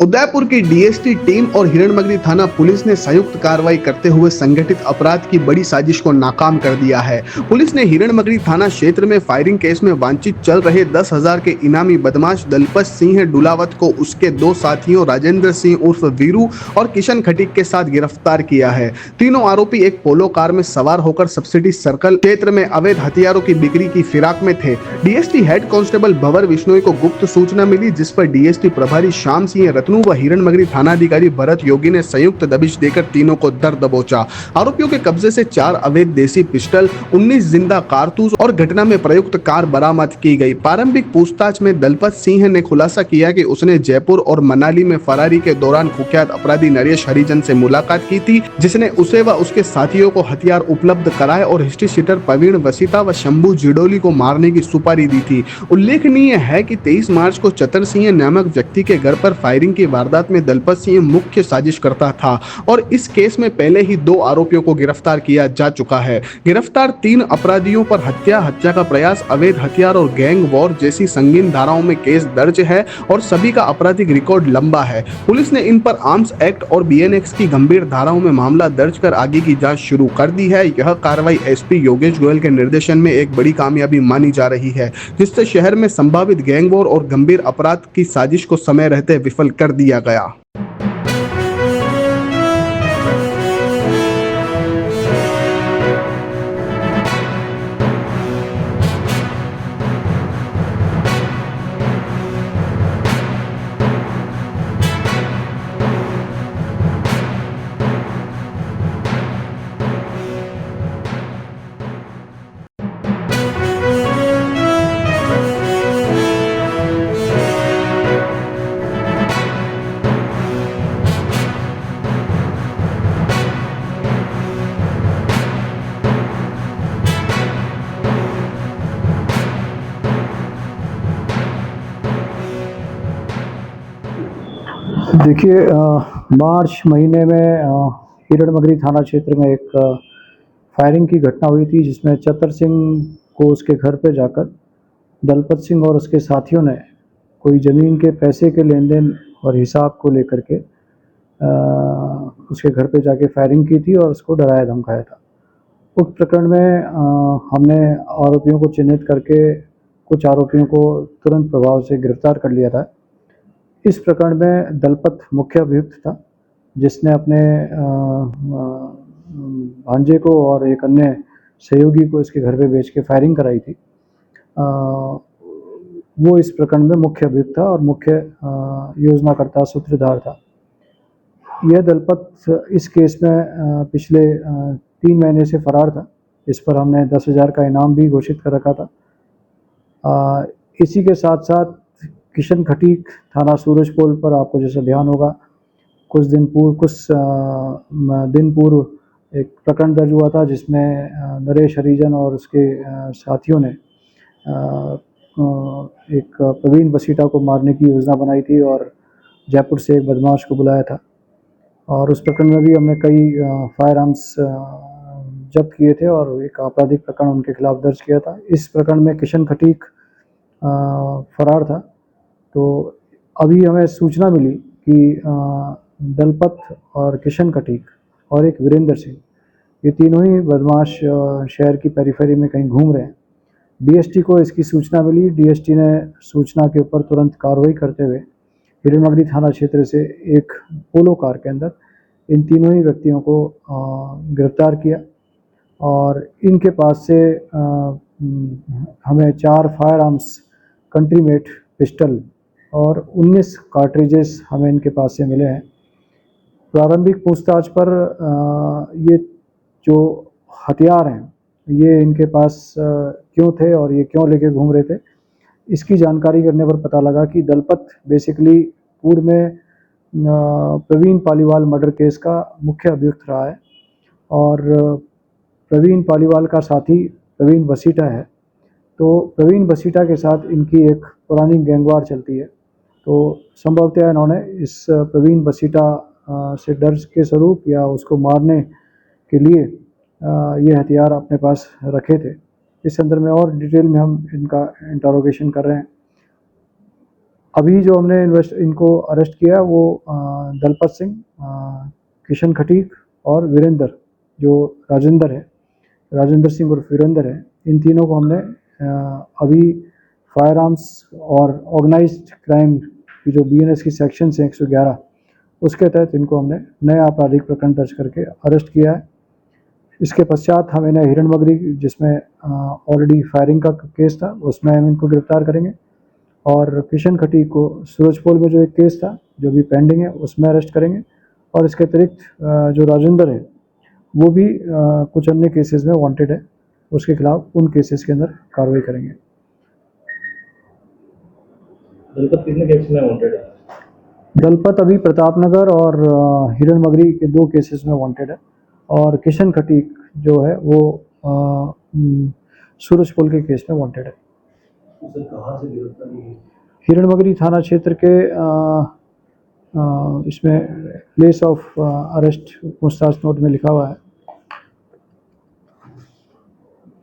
उदयपुर की DST team और हिरणमगरी थाना पुलिस ने संयुक्त कार्रवाई करते हुए संगठित अपराध की बड़ी साजिश को नाकाम कर दिया है। पुलिस ने हिरणमगरी थाना क्षेत्र में फायरिंग केस में वांछित चल रहे 10,000 के इनामी बदमाश दलपत सिंह डुलावत को उसके दो साथियों राजेंद्र सिंह उर्फ वीरू और किशन खटीक के साथ गिरफ्तार किया है। तीनों आरोपी एक पोलो कार में सवार होकर सब्सिडी सर्कल क्षेत्र में अवैध हथियारों की बिक्री की फिराक में थे। डीएसटी हेड कांस्टेबल भंवर बिश्नोई को गुप्त सूचना मिली, जिस पर डीएसटी प्रभारी श्याम सिंह रत्नू व हिरणमगरी थानाधिकारी भरत योगी ने संयुक्त दबिश देकर तीनों को दर दबोचा। आरोपियों के कब्जे से 4 अवैध देसी पिस्टल, 19 जिंदा कारतूस और घटना में प्रयुक्त कार बरामद की गई। प्रारंभिक पूछताछ में दलपत सिंह ने खुलासा किया कि उसने जयपुर और मनाली में फरारी के दौरान कुख्यात अपराधी नरेश हरिजन से मुलाकात की थी, जिसने उसे व उसके साथियों को हथियार उपलब्ध कराए और हिस्ट्री शीटर प्रवीण वसीता व शंभू जिडोली को मारने की सुपारी दी थी। उल्लेखनीय है कि 23 मार्च को चतर सिंह नामक व्यक्ति के घर पर फायरिंग की वारदात में दलपत सिंह मुख्य साजिश करता था और इस केस में पहले ही 2 आरोपियों को गिरफ्तार किया जा चुका है। गिरफ्तार 3 अपराधियों पर हत्या का प्रयास, अवैध हथियार और गैंग वॉर जैसी संगीन धाराओं में केस दर्ज है और सभी का आपराधिक रिकॉर्ड लंबा है। पुलिस ने इन पर आर्म्स एक्ट और बीएनएक्स की गंभीर धाराओं में मामला दर्ज कर आगे की जांच शुरू कर दी है। यह कार्रवाई एसपी योगेश गोयल के निर्देशन में एक बड़ी कामयाबी मानी जा रही है, जिससे शहर में संभावित गैंग वॉर और गंभीर अपराध की साजिश को समय रहते विफल कर दिया गया। देखिए, मार्च महीने में हिरणमगरी थाना क्षेत्र में एक फायरिंग की घटना हुई थी, जिसमें चतर सिंह को उसके घर पे जाकर दलपत सिंह और उसके साथियों ने कोई ज़मीन के पैसे के लेन देन और हिसाब को लेकर के उसके घर पे जाके फायरिंग की थी और उसको डराया धमकाया था। उक्त प्रकरण में हमने आरोपियों को चिन्हित करके कुछ आरोपियों को तुरंत प्रभाव से गिरफ्तार कर लिया था। इस प्रकरण में दलपत मुख्य अभियुक्त था, जिसने अपने भांजे को और एक अन्य सहयोगी को इसके घर पे बेच के फायरिंग कराई थी। वो इस प्रकरण में मुख्य अभियुक्त था और मुख्य योजनाकर्ता सूत्रधार था। यह दलपत इस केस में पिछले 3 महीने से फरार था। इस पर हमने 10,000 का इनाम भी घोषित कर रखा था। इसी के साथ साथ किशन खटीक थाना सूरजपोल पर आपको जैसे ध्यान होगा, कुछ दिन पूर्व एक प्रकरण दर्ज हुआ था, जिसमें नरेश हरिजन और उसके साथियों ने एक प्रवीण वसीटा को मारने की योजना बनाई थी और जयपुर से एक बदमाश को बुलाया था। और उस प्रकरण में भी हमने कई फायर आर्म्स जब्त किए थे और एक आपराधिक प्रकरण उनके खिलाफ दर्ज किया था। इस प्रकरण में किशन खटीक फरार था। तो अभी हमें सूचना मिली कि दलपत और किशन खटीक और एक वीरेंद्र सिंह, ये तीनों ही बदमाश शहर की पेरीफेरी में कहीं घूम रहे हैं। डीएसटी को इसकी सूचना मिली। डीएसटी ने सूचना के ऊपर तुरंत कार्रवाई करते हुए हिरणमगरी थाना क्षेत्र से एक पोलो कार के अंदर इन तीनों ही व्यक्तियों को गिरफ्तार किया और इनके पास से हमें 4 फायर आर्म्स कंट्रीमेट पिस्टल और 19 कार्ट्रिजेस हमें इनके पास से मिले हैं। प्रारंभिक पूछताछ पर ये जो हथियार हैं, ये इनके पास क्यों थे और ये क्यों लेके घूम रहे थे, इसकी जानकारी करने पर पता लगा कि दलपत बेसिकली पूर्व में प्रवीण पालीवाल मर्डर केस का मुख्य अभियुक्त रहा है और प्रवीण पालीवाल का साथी प्रवीण वसीटा है। तो प्रवीण वसीटा के साथ इनकी एक पुरानी गैंगवार चलती है। तो संभवतः इन्होंने इस प्रवीण वसीटा से डर के स्वरूप या उसको मारने के लिए ये हथियार अपने पास रखे थे। इस संदर्भ में और डिटेल में हम इनका इंटरोगेशन कर रहे हैं। अभी जो हमने इनको अरेस्ट किया है वो दलपत सिंह, किशन खटीक और वीरेंद्र, जो राजेंद्र सिंह उर्फ वीरेंद्र है, इन तीनों को हमने अभी फायर आर्म्स और ऑर्गेनाइज्ड क्राइम की जो बीएनएस की सेक्शन है 111, उसके तहत इनको हमने नया आपराधिक प्रकरण दर्ज करके अरेस्ट किया है। इसके पश्चात हम इन्हें हिरणमगरी, जिसमें ऑलरेडी फायरिंग का केस था, उसमें हम इनको गिरफ्तार करेंगे, और किशन खटीक को सूरजपोल में जो एक केस था जो भी पेंडिंग है उसमें अरेस्ट करेंगे, और इसके अतिरिक्त जो राजेंद्र है वो भी कुछ अन्य केसेस में वांटेड है, उसके खिलाफ उन केसेस के अंदर कार्रवाई करेंगे। दलपत कितने केस में वांटेड है? दलपत अभी प्रतापनगर और हिरणमगरी के 2 केसेस में वांटेड है, और किशन खटीक जो है वो सूरजपोल के केस में वांटेड है। सर कहाँ से गिरफ्तारी है? हिरणमगरी थाना क्षेत्र के इसमें प्लेस ऑफ अरेस्ट पूछताछ नोट में लिखा हुआ है